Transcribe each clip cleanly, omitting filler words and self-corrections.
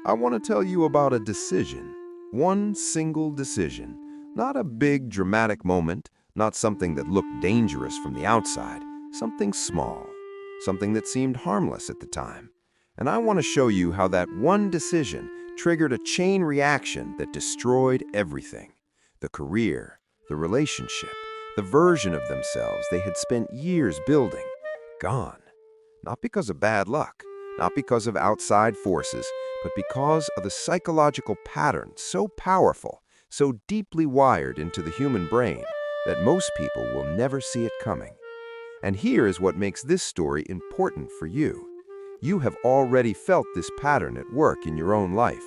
I want to tell you about a decision. One single decision. Not a big, dramatic moment, not something that looked dangerous from the outside. Something small. Something that seemed harmless at the time. And I want to show you how that one decision triggered a chain reaction that destroyed everything. The career, the relationship, the version of themselves they had spent years building. Gone. Not because of bad luck, not because of outside forces, but because of the psychological pattern so powerful, so deeply wired into the human brain that most people will never see it coming. And here is what makes this story important for you. You have already felt this pattern at work in your own life.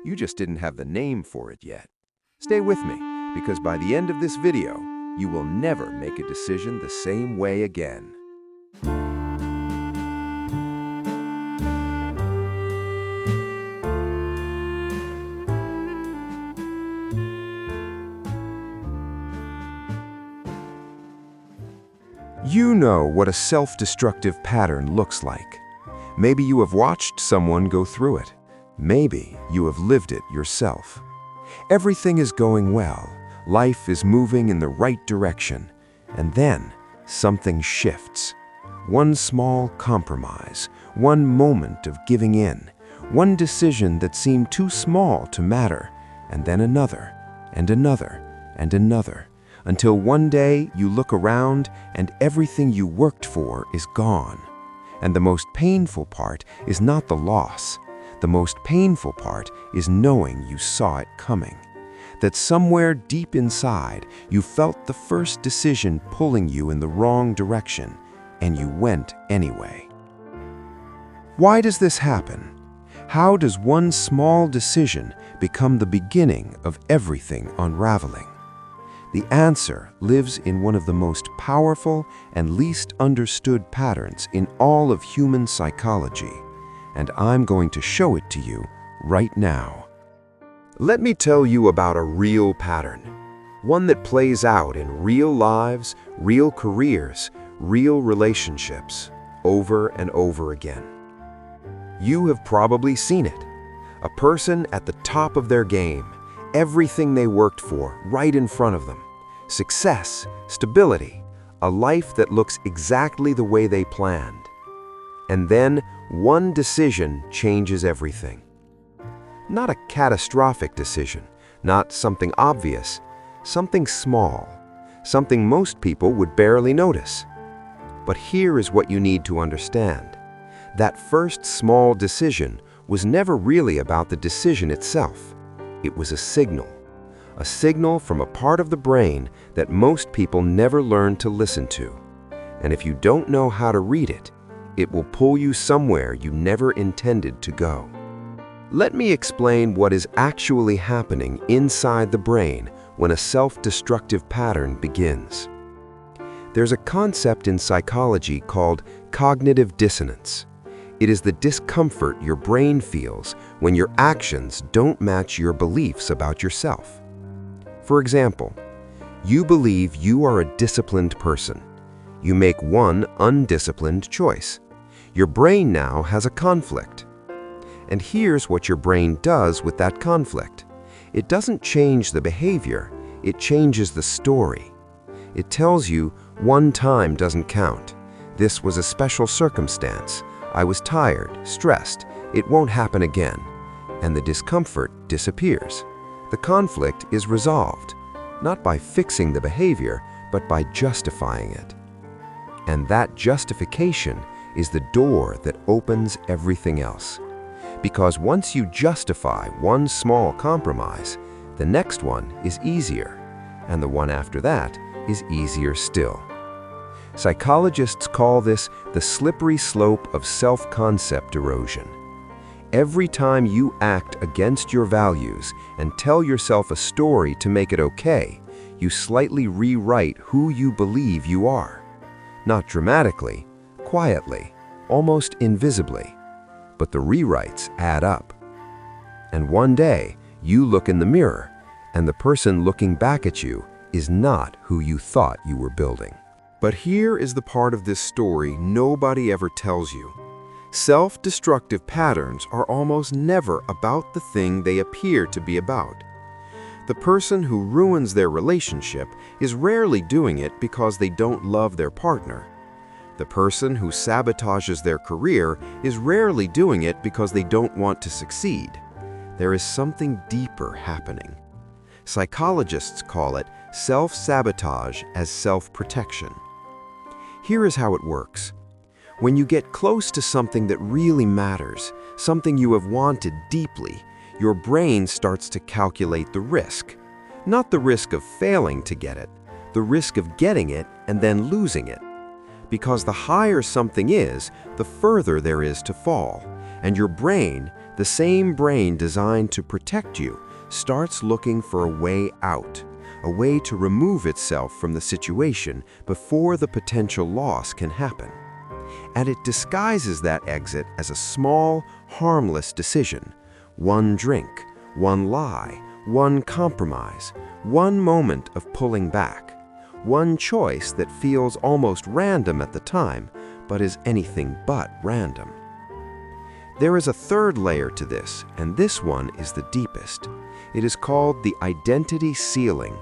You just didn't have the name for it yet. Stay with me, because by the end of this video, you will never make a decision the same way again. You know what a self-destructive pattern looks like. Maybe you have watched someone go through it. Maybe you have lived it yourself. Everything is going well. Life is moving in the right direction. And then something shifts. One small compromise, one moment of giving in, one decision that seemed too small to matter, and then another, and another, and another, until one day you look around and everything you worked for is gone. And the most painful part is not the loss. The most painful part is knowing you saw it coming. That somewhere deep inside you felt the first decision pulling you in the wrong direction, and you went anyway. Why does this happen? How does one small decision become the beginning of everything unraveling? The answer lives in one of the most powerful and least understood patterns in all of human psychology, and I'm going to show it to you right now. Let me tell you about a real pattern, one that plays out in real lives, real careers, real relationships, over and over again. You have probably seen it. A person at the top of their game, everything they worked for right in front of them. Success, stability, a life that looks exactly the way they planned. And then one decision changes everything. Not a catastrophic decision, not something obvious, something small, something most people would barely notice. But here is what you need to understand. That first small decision was never really about the decision itself. It was a signal from a part of the brain that most people never learn to listen to. And if you don't know how to read it, it will pull you somewhere you never intended to go. Let me explain what is actually happening inside the brain when a self-destructive pattern begins. There's a concept in psychology called cognitive dissonance. It is the discomfort your brain feels when your actions don't match your beliefs about yourself. For example, you believe you are a disciplined person. You make one undisciplined choice. Your brain now has a conflict. And here's what your brain does with that conflict. It doesn't change the behavior, it changes the story. It tells you one time doesn't count. This was a special circumstance. I was tired, stressed. It won't happen again. And the discomfort disappears. The conflict is resolved, not by fixing the behavior, but by justifying it. And that justification is the door that opens everything else. Because once you justify one small compromise, the next one is easier, and the one after that is easier still. Psychologists call this the slippery slope of self-concept erosion. Every time you act against your values and tell yourself a story to make it okay, you slightly rewrite who you believe you are. Not dramatically, quietly, almost invisibly. But the rewrites add up. And one day, you look in the mirror, and the person looking back at you is not who you thought you were building. But here is the part of this story nobody ever tells you. Self-destructive patterns are almost never about the thing they appear to be about. The person who ruins their relationship is rarely doing it because they don't love their partner. The person who sabotages their career is rarely doing it because they don't want to succeed. There is something deeper happening. Psychologists call it self-sabotage as self-protection. Here is how it works. When you get close to something that really matters, something you have wanted deeply, your brain starts to calculate the risk. Not the risk of failing to get it, the risk of getting it and then losing it. Because the higher something is, the further there is to fall. And your brain, the same brain designed to protect you, starts looking for a way out, a way to remove itself from the situation before the potential loss can happen. And it disguises that exit as a small, harmless decision. One drink, one lie, one compromise, one moment of pulling back. One choice that feels almost random at the time, but is anything but random. There is a third layer to this, and this one is the deepest. It is called the identity ceiling.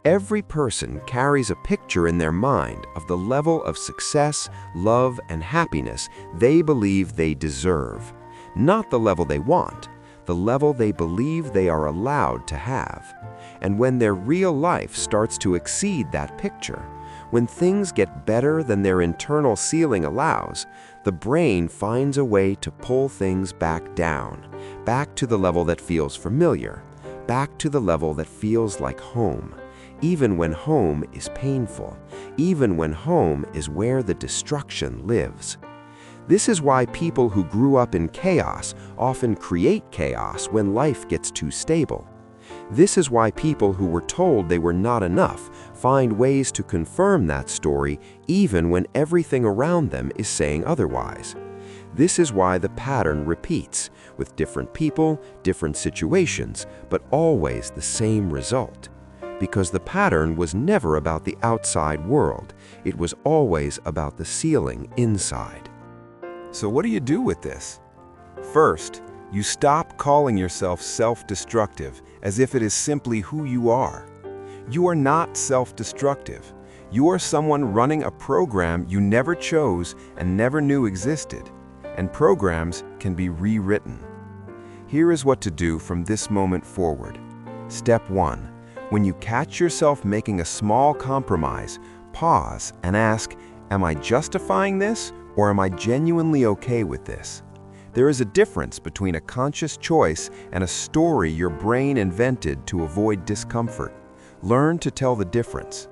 Every person carries a picture in their mind of the level of success, love, and happiness they believe they deserve. Not the level they want, the level they believe they are allowed to have. And when their real life starts to exceed that picture, when things get better than their internal ceiling allows, the brain finds a way to pull things back down, back to the level that feels familiar, back to the level that feels like home, even when home is painful, even when home is where the destruction lives. This is why people who grew up in chaos often create chaos when life gets too stable. This is why people who were told they were not enough find ways to confirm that story even when everything around them is saying otherwise. This is why the pattern repeats, with different people, different situations, but always the same result. Because the pattern was never about the outside world, it was always about the ceiling inside. So what do you do with this? First, you stop calling yourself self-destructive as if it is simply who you are. You are not self-destructive. You are someone running a program you never chose and never knew existed, and programs can be rewritten. Here is what to do from this moment forward. Step 1. When you catch yourself making a small compromise, pause and ask, am I justifying this or am I genuinely okay with this? There is a difference between a conscious choice and a story your brain invented to avoid discomfort. Learn to tell the difference.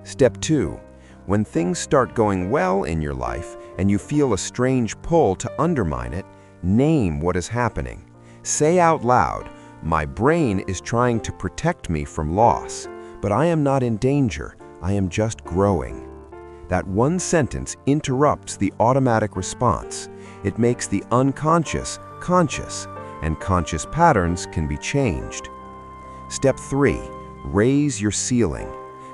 Step 2. When things start going well in your life and you feel a strange pull to undermine it, name what is happening. Say out loud, my brain is trying to protect me from loss, but I am not in danger, I am just growing. That one sentence interrupts the automatic response. It makes the unconscious conscious, and conscious patterns can be changed. Step 3. Raise your ceiling.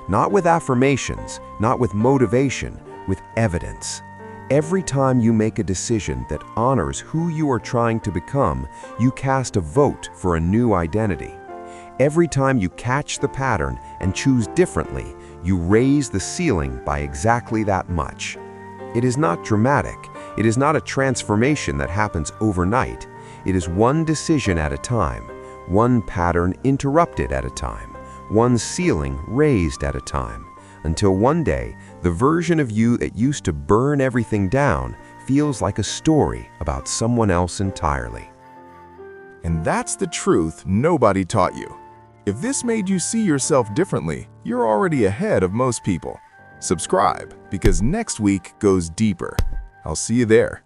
Not with affirmations, not with motivation, with evidence. Every time you make a decision that honors who you are trying to become, you cast a vote for a new identity. Every time you catch the pattern and choose differently, you raise the ceiling by exactly that much. It is not dramatic. It is not a transformation that happens overnight. It is one decision at a time, one pattern interrupted at a time, one ceiling raised at a time, until one day, the version of you that used to burn everything down feels like a story about someone else entirely. And that's the truth nobody taught you. If this made you see yourself differently, you're already ahead of most people. Subscribe, because next week goes deeper. I'll see you there.